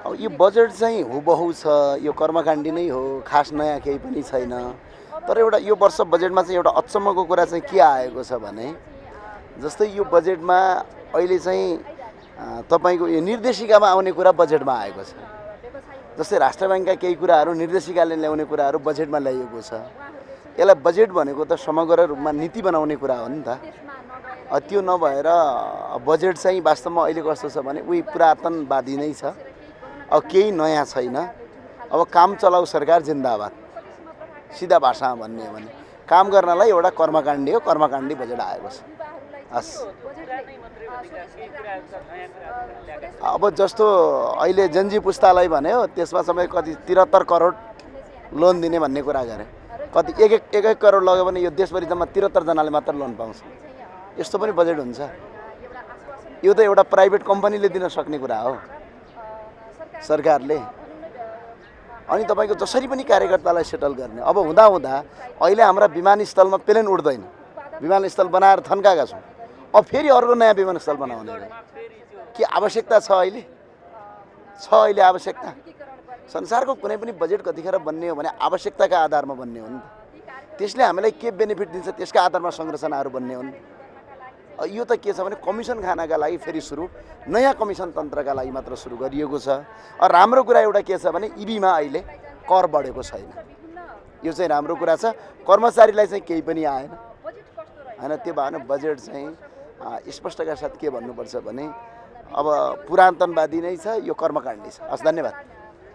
अब यो बजेट चाहिँ हुबहु छ, यो कर्मकाण्डी नै हो, खास नयाँ केही पनि छैन। तर एउटा यो वर्ष बजेटमा चाहिँ एउटा अचम्मको कुरा चाहिँ के आएको छ भने, जस्तै यो बजेटमा अहिले चाहिँ तपाईँको यो निर्देशिकामा आउने कुरा बजेटमा आएको छ। जस्तै राष्ट्र ब्याङ्कका केही कुराहरू निर्देशिकाले ल्याउने कुराहरू बजेटमा ल्याइएको छ। यसलाई बजेट भनेको त समग्र रूपमा नीति बनाउने कुरा हो नि त। त्यो नभएर बजेट चाहिँ वास्तवमा अहिले कस्तो छ भने उही पुरातनवादी नै छ। अब केही नयाँ छैन। अब काम चलाऊ सरकार जिन्दाबाद, सिधा भाषामा भन्ने हो भने काम गर्नलाई एउटा कर्मकाण्डी हो, कर्मकाण्डी बजेट आएको छ। हस्, अब जस्तो अहिले जन्जी पुस्तालाई भन्यो त्यसमा समय कति 73 करोड लोन दिने भन्ने कुरा गरे। कति एक करोड लग्यो भने यो देशभरि जम्मा 73 जनाले मात्र लोन पाउँछ। यस्तो पनि बजेट हुन्छ? यो त एउटा प्राइभेट कम्पनीले दिन सक्ने कुरा हो, सरकारले। अनि तपाईँको जसरी पनि कार्यकर्तालाई सेटल गर्ने। अब हुँदा अहिले हाम्रा विमानस्थलमा प्लेन उड्दैन, विमानस्थल बनाएर थन्काएका छौँ। अब फेरि अर्को नयाँ विमानस्थल बनाउने के आवश्यकता छ? अहिले आवश्यकता? संसारको कुनै पनि बजेट कतिखेर बन्ने हो भने आवश्यकताका आधारमा बन्ने हो नि त। त्यसले हामीलाई के बेनिफिट दिन्छ त्यसका आधारमा संरचनाहरू बन्ने हो नि। यो त के छ भने कमिसन खानका लागि फेरि सुरु नयाँ कमिसन तन्त्रका लागि मात्र सुरु गरिएको छ। राम्रो कुरा एउटा के छ भने इबीमा अहिले कर बढेको छैन। यो चाहिँ राम्रो कुरा छ। कर्मचारीलाई चाहिँ केही पनि आएन हैन। त्यो भएन बजेट चाहिँ स्पष्टका साथ के भन्नुपर्छ भने अब पुरातनवादी नै छ, यो कर्मकाण्डी छ। हस्, धन्यवाद।